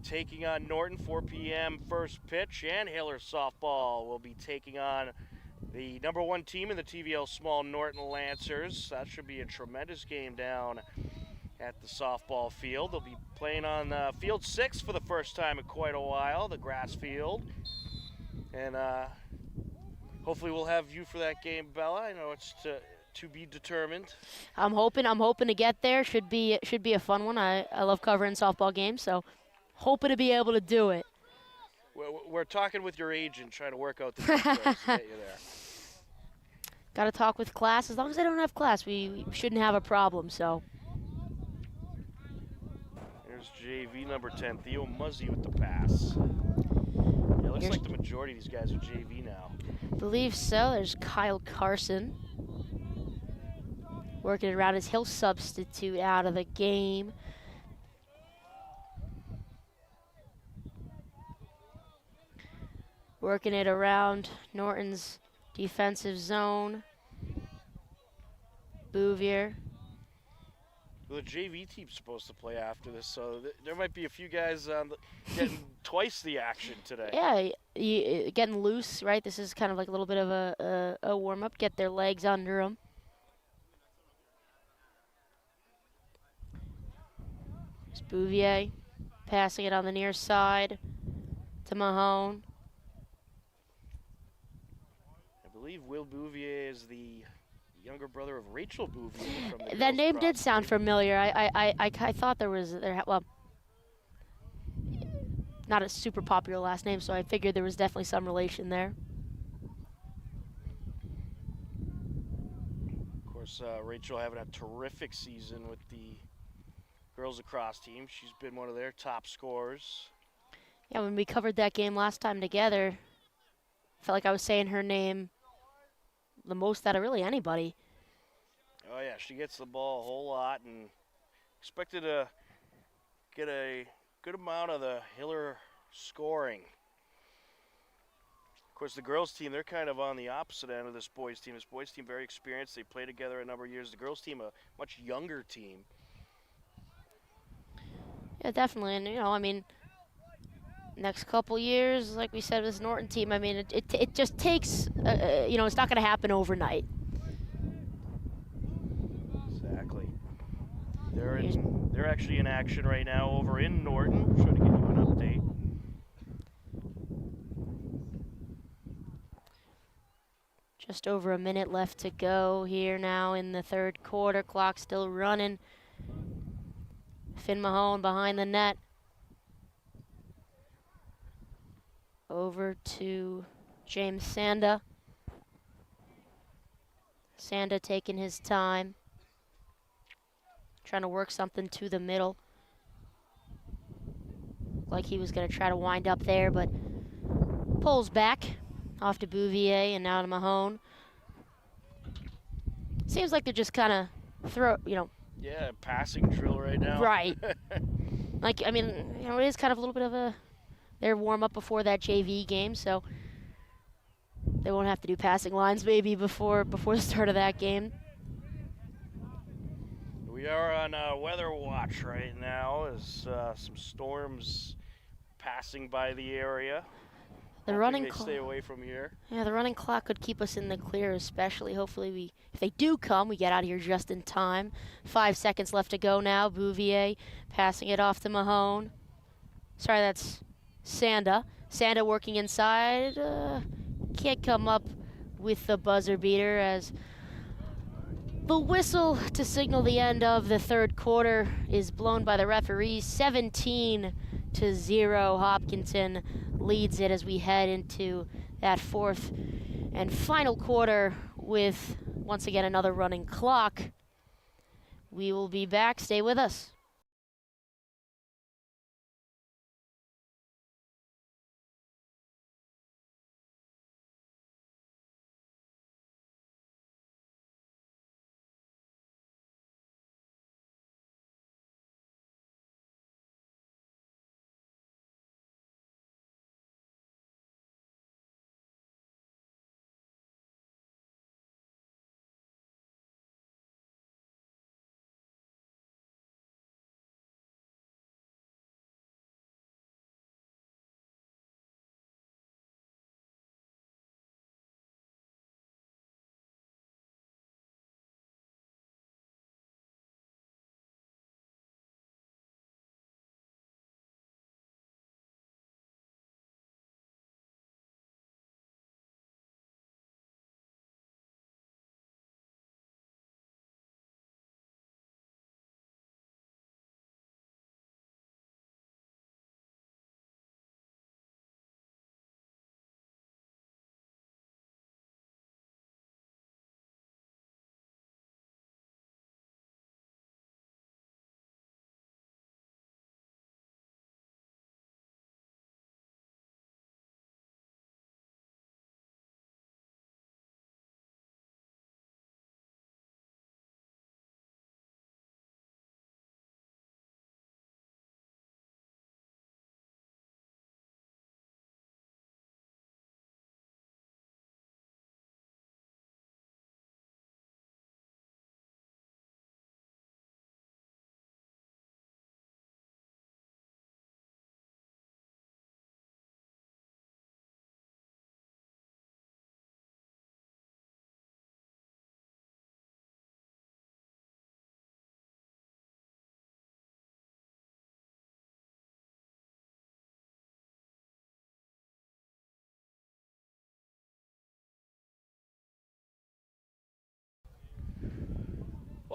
taking on Norton, 4 p.m. first pitch, and Hiller softball will be taking on the number 1 team in the TVL Small, Norton Lancers. That should be a tremendous game down at the softball field. They'll be playing on field 6 for the first time in quite a while, the grass field. And hopefully we'll have you for that game, Bella. I know it's to be determined. I'm hoping to get there. Should be a fun one. I love covering softball games, so hoping to be able to do it. We're talking with your agent, trying to work out the details to get you there. Got to talk with class. As long as I don't have class, we shouldn't have a problem. So. There's JV number 10, Theo Muzzy with the pass. Yeah, it looks like the majority of these guys are JV now. I believe so. There's Kyle Carson working around as he'll substitute out of the game. Working it around Norton's defensive zone. Bouvier. Well, the JV team's supposed to play after this, so there might be a few guys getting twice the action today. Yeah, getting loose, right? This is kind of like a little bit of a warm-up. Get their legs under them. It's Bouvier passing it on the near side to Mahone. I believe Will Bouvier is the younger brother of Rachel Bouvier from the That name did Lacrosse sound team. familiar. I thought well, not a super popular last name, so I figured there was definitely some relation there. Of course, Rachel having a terrific season with the girls lacrosse team. She's been one of their top scorers. Yeah, when we covered that game last time together, I felt like I was saying her name the most out of really anybody. Oh yeah, she gets the ball a whole lot and expected to get a good amount of the Hiller scoring. Of course, the girls team, they're kind of on the opposite end of this boys team. This boys team very experienced. They played together a number of years. The girls team, a much younger team. Yeah, definitely. And, I mean, next couple years, like we said, this Norton team, I mean, it just takes, it's not going to happen overnight. Exactly. They're actually in action right now over in Norton. Trying to give you an update. Just over a minute left to go here now in the third quarter. Clock still running. Finn Mahone behind the net. Over to James Sanda. Sanda taking his time. Trying to work something to the middle. Like he was going to try to wind up there, but pulls back off to Bouvier and now to Mahone. Seems like they're just kind of Yeah, passing drill right now. Right. Like, I mean, it is kind of a little bit of their warm-up before that JV game, so they won't have to do passing lines maybe before the start of that game. We are on weather watch right now as some storms passing by the area. The running stay away from here. Yeah, the running clock could keep us in the clear, especially. Hopefully, if they do come, we get out of here just in time. 5 seconds left to go now. Bouvier passing it off to Mahone. Sorry, that's Sanda. Sanda working inside. Can't come up with the buzzer beater as the whistle to signal the end of the third quarter is blown by the referee. 17-0. Hopkinton leads it as we head into that fourth and final quarter with, once again, another running clock. We will be back. Stay with us.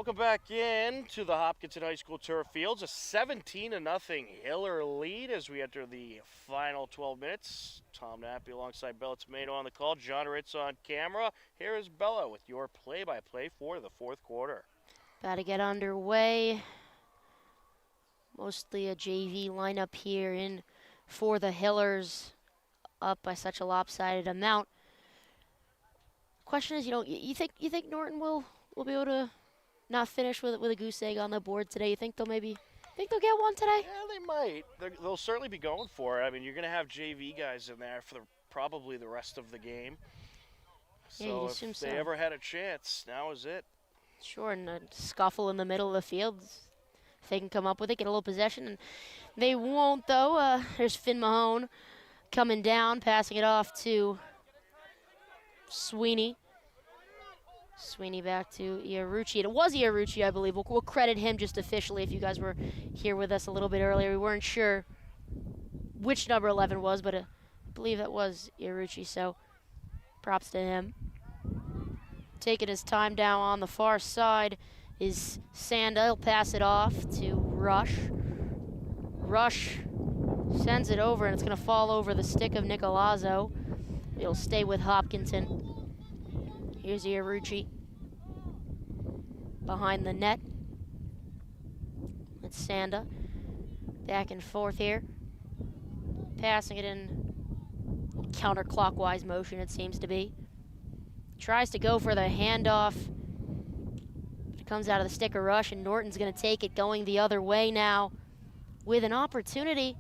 Welcome back in to the Hopkinton High School turf fields. A 17-0 Hiller lead as we enter the final 12 minutes. Tom Nappy alongside Bella Tomato on the call. John Ritz on camera. Here is Bella with your play-by-play for the fourth quarter. About to get underway. Mostly a JV lineup here in for the Hillers, up by such a lopsided amount. Question is, you think Norton will be able to not finish with a goose egg on the board today? You think they'll get one today? Yeah, they might. They'll certainly be going for it. I mean, you're going to have JV guys in there for probably the rest of the game. Yeah, you'd So assume if they ever had a chance, now is it. Sure, and a scuffle in the middle of the field. If they can come up with it, get a little possession. And they won't, though. There's Finn Mahone coming down, passing it off to Sweeney. Sweeney back to Iarrucci. It was Iarrucci, I believe. We'll credit him just officially. If you guys were here with us a little bit earlier, we weren't sure which number 11 was, but I believe that was Iarrucci, so props to him. Taking his time down on the far side is Sanda. He'll pass it off to Rush. Rush sends it over, and it's going to fall over the stick of Nicolazzo. It'll stay with Hopkinton. Here's Iarrucci behind the net. It's Sanda. Back and forth here. Passing it in counterclockwise motion, it seems to be. Tries to go for the handoff. It comes out of the stick of Rush, and Norton's going to take it going the other way now with an opportunity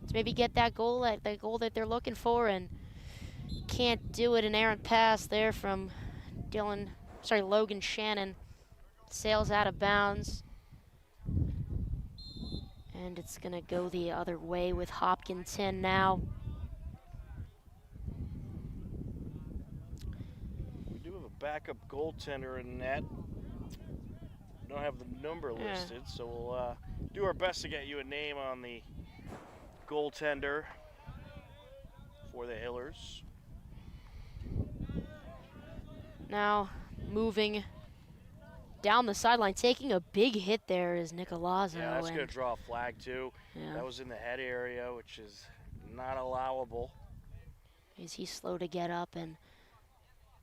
to maybe get that goal that they're looking for, and can't do it. An errant pass there from Logan Shannon. Sails out of bounds. And it's going to go the other way with Hopkinton now. We do have a backup goaltender in net. We don't have the number listed, so we'll do our best to get you a name on the goaltender for the Hillers. Now moving down the sideline, taking a big hit there is Nicolazzo. Yeah, that's going to draw a flag too. Yeah. That was in the head area, which is not allowable. Is he slow to get up, and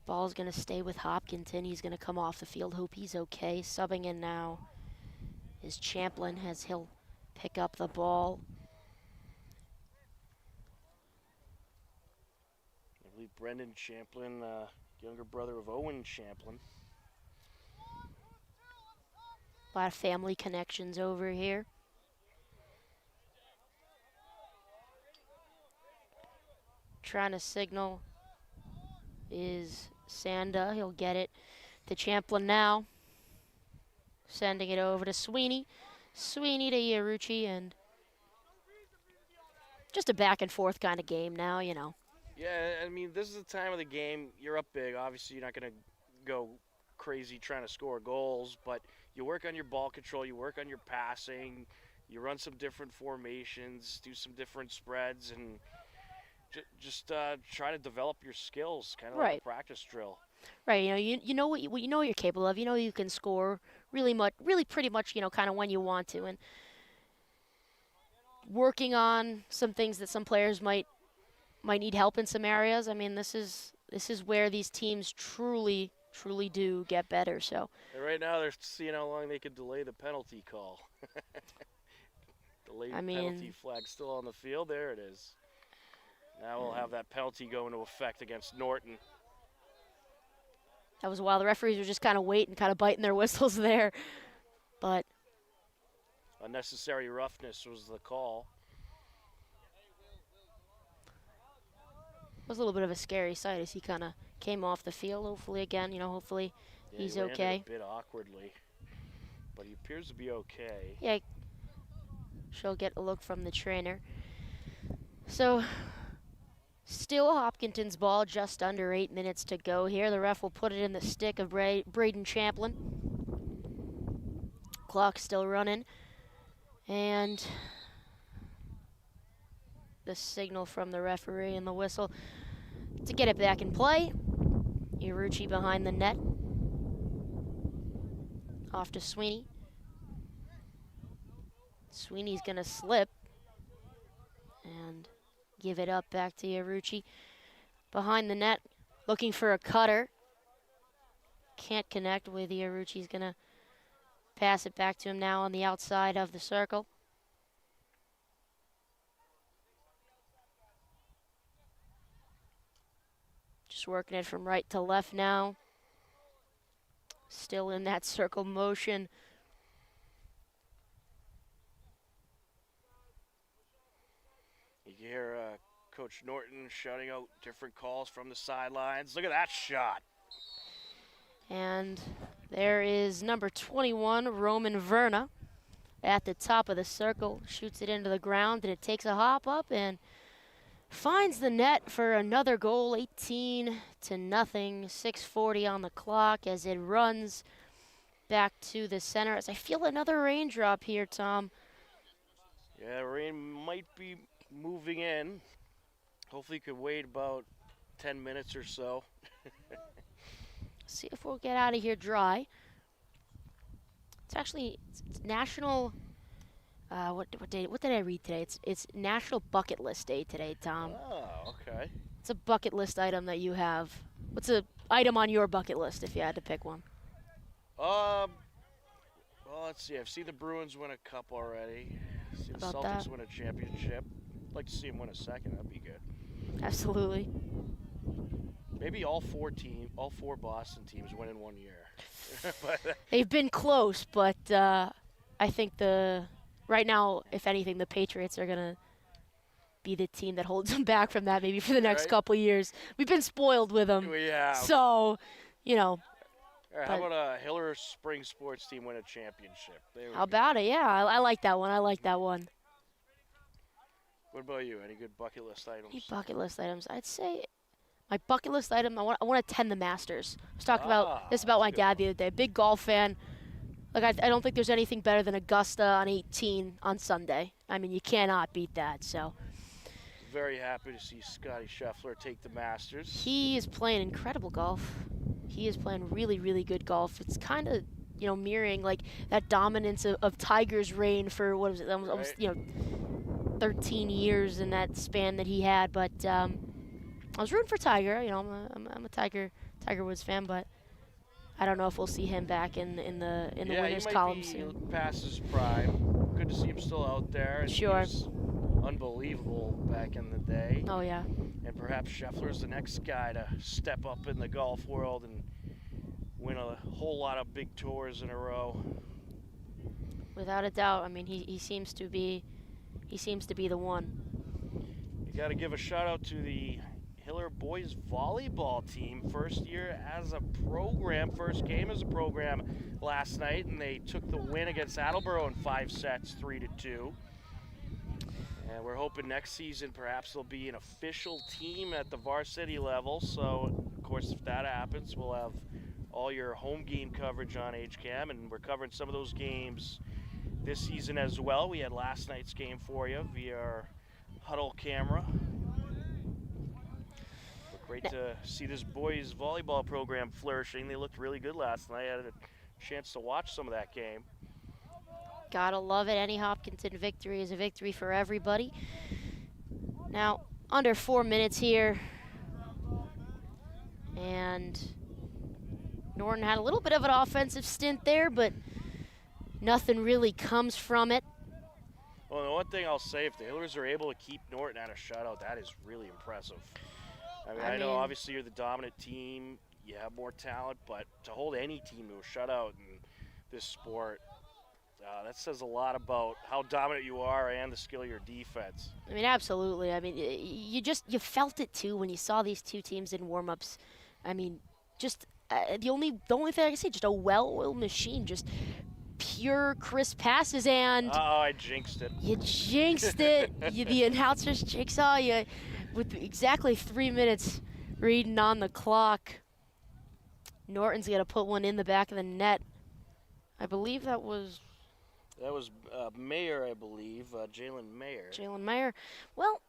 ball's going to stay with Hopkinton. He's going to come off the field. Hope he's okay. Subbing in now is Champlin as he'll pick up the ball. I believe Brendan Champlin, younger brother of Owen Champlin. A lot of family connections over here. Trying to signal is Sanda. He'll get it to Champlin now. Sending it over to Sweeney. Sweeney to Iarrucci, and just a back and forth kind of game now, you know. Yeah, I mean, this is the time of the game. You're up big. Obviously, you're not going to go crazy trying to score goals, but you work on your ball control, you work on your passing, you run some different formations, do some different spreads, and just try to develop your skills, kind of like a practice drill. Right, you know what you're capable of. You know you can score really pretty much, kind of when you want to, and working on some things that some players might need help in some areas. I mean, this is where these teams truly do get better. So and right now they're seeing how long they could delay the penalty call. Penalty flag still on the field. There it is. Now we'll have that penalty go into effect against Norton. That was a while. The referees were just kind of waiting, kind of biting their whistles there. But unnecessary roughness was the call. It was a little bit of a scary sight as he kind of came off the field. Hopefully he's he okay. A bit awkwardly, but he appears to be okay. Yeah, she'll get a look from the trainer. So, still Hopkinton's ball, just under 8 minutes to go here. The ref will put it in the stick of Braden Champlin. Clock still running. And the signal from the referee and the whistle to get it back in play. Iarrucci behind the net. Off to Sweeney. Sweeney's going to slip and give it up back to Yarucci. Behind the net, looking for a cutter. Can't connect with Yarucci's going to pass it back to him now on the outside of the circle. Just working it from right to left now. Still in that circle motion. You hear Coach Norton shouting out different calls from the sidelines. Look at that shot. And there is number 21, Roman Verna, at the top of the circle. Shoots it into the ground, and it takes a hop up and finds the net for another goal, 18-0, 6:40 on the clock as it runs back to the center. As I feel another raindrop here, Tom. Yeah, rain might be moving in. Hopefully you could wait about 10 minutes or so. See if we'll get out of here dry. It's actually it's National. What day? What did I read today? It's National Bucket List Day today, Tom. Oh, okay. It's a bucket list item that you have. What's a item on your bucket list if you had to pick one? Well, let's see. I've seen the Bruins win a cup already. I've seen the About Celtics that? win a championship. I'd like to see them win a second. That'd be good. Absolutely. Maybe all four Boston teams win in 1 year. But, They've been close, but I think right now, if anything, the Patriots are gonna be the team that holds them back from that. Maybe for the next Right. couple of years. We've been spoiled with them. we have. So, you know, All right, how about a Hiller Spring Sports team win a championship? There we how go. about it? Yeah, I like that one. I like that one. What about you? Any good bucket list items? Any bucket list items? I'd say my bucket list item. I want to attend the Masters. I was talking about this about that's my a good dad one. the other day. Big golf fan. Like I don't think there's anything better than Augusta on 18 on Sunday. I mean, you cannot beat that. So Very happy to see Scotty Scheffler take the Masters. he is playing incredible golf. He is playing really, really good golf. It's kind of mirroring like that dominance of Tiger's reign for what was it? Almost Right. 13 years in that span that he had. But I was rooting for Tiger. I'm a Tiger Woods fan, but I don't know if we'll see him back in the winners column he soon. might be past his prime. Good to see him still out there. And Sure. He was unbelievable back in the day. Oh yeah, And perhaps Scheffler's the next guy to step up in the golf world and win a whole lot of big tours in a row. without a doubt. I mean, he seems to be the one. You got to give a shout out to the Hiller boys volleyball team. First year as a program, first game as a program last night, and they took the win against Attleboro in 5 sets, 3-2. And we're hoping next season perhaps they'll be an official team at the varsity level. So, of course, if that happens, we'll have all your home game coverage on HCAM, and we're covering some of those games this season as well. We had last night's game for you via our huddle camera. But great to see this boys volleyball program flourishing. They looked really good last night. I had a chance to watch some of that game. Gotta love it. Any Hopkinton victory is a victory for everybody. Now, under 4 minutes here. And Norton had a little bit of an offensive stint there, but nothing really comes from it. Well, the one thing I'll say, if the Hillers are able to keep Norton at a shutout, that is really impressive. I know obviously you're the dominant team, you have more talent, but to hold any team to a shutout in this sport, that says a lot about how dominant you are and the skill of your defense. I mean, absolutely. I mean, you felt it too when you saw these two teams in warm-ups. I mean, just the only thing I can say, just a well-oiled machine, just pure, crisp passes, and Oh, I jinxed it. you jinxed it. The announcers jigsaw you with exactly 3 minutes reading on the clock. Norton's got to put one in the back of the net. I believe that was Mayer, I believe, Jalen Mayer. Jalen Mayer. Well,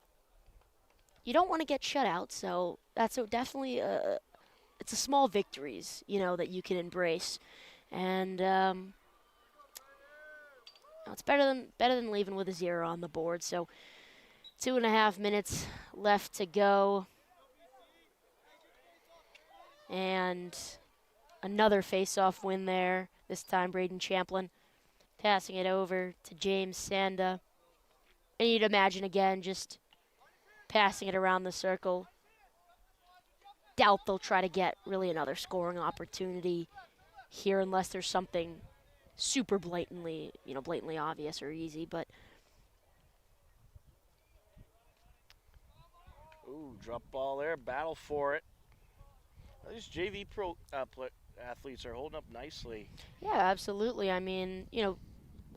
you don't want to get shut out, so that's definitely it's a small victories, that you can embrace. And it's better than leaving with a 0 on the board. So 2.5 minutes left to go. And another face-off win there. This time Braden Champlin passing it over to James Sanda. And you'd imagine again just passing it around the circle. Doubt they'll try to get really another scoring opportunity here unless there's something super blatantly obvious or easy, but ooh, drop ball there, battle for it. These JV pro athletes are holding up nicely. Yeah, absolutely. I mean,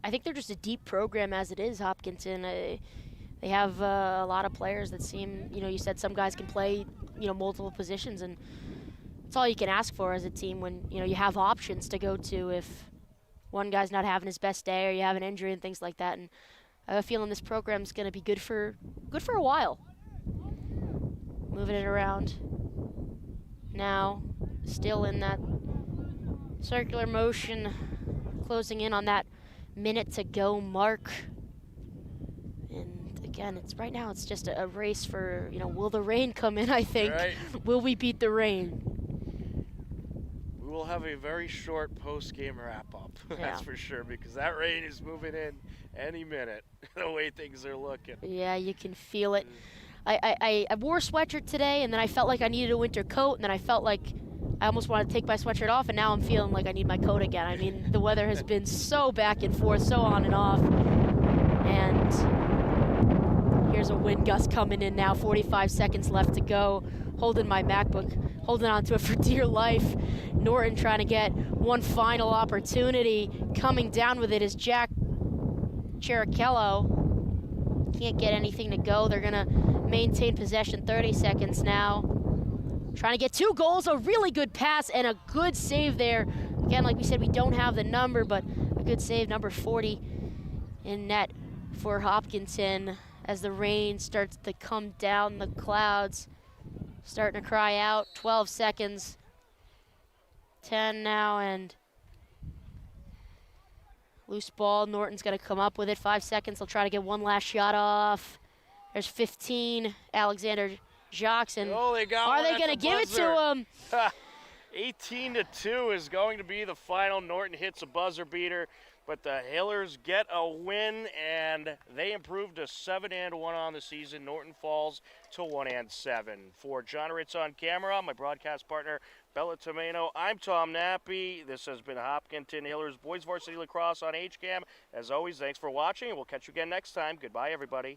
I think they're just a deep program as it is, Hopkinton. They have a lot of players that seem, you said some guys can play, multiple positions, and it's all you can ask for as a team when, you have options to go to if one guy's not having his best day or you have an injury and things like that. And I have a feeling this program's going to be good for a while. Moving it around. Now, still in that circular motion, closing in on that minute to go mark. And again, right now it's just a race for, will the rain come in, I think. Right. Will we beat the rain? We will have a very short post-game wrap-up, that's for sure, because that rain is moving in any minute, the way things are looking. Yeah, you can feel it. I wore a sweatshirt today, and then I felt like I needed a winter coat, and then I felt like I almost wanted to take my sweatshirt off, and now I'm feeling like I need my coat again. I mean, the weather has been so back and forth, so on and off. And here's a wind gust coming in now, 45 seconds left to go. Holding my MacBook, holding on to it for dear life. Norton trying to get one final opportunity. Coming down with it is Jack Chiricello. Can't get anything to go. They're going to maintain possession 30 seconds now. Trying to get 2 goals, a really good pass and a good save there. Again, like we said, we don't have the number, but a good save, number 40 in net for Hopkinton as the rain starts to come down the clouds. Starting to cry out, 12 seconds. 10 now, and loose ball. Norton's going to come up with it. 5 seconds. They'll try to get one last shot off. There's 15. Alexander Jackson. Oh, they got Are one they going to give it buzzer. to him? 18-2 is going to be the final. Norton hits a buzzer beater, but the Hillers get a win, and they improve to 7-1 on the season. Norton falls to 1-7. For John Ritz on camera, my broadcast partner, Bella Tomeno, I'm Tom Nappy. This has been Hopkinton Hillers Boys Varsity Lacrosse on HCAM. As always, thanks for watching, and we'll catch you again next time. Goodbye, everybody.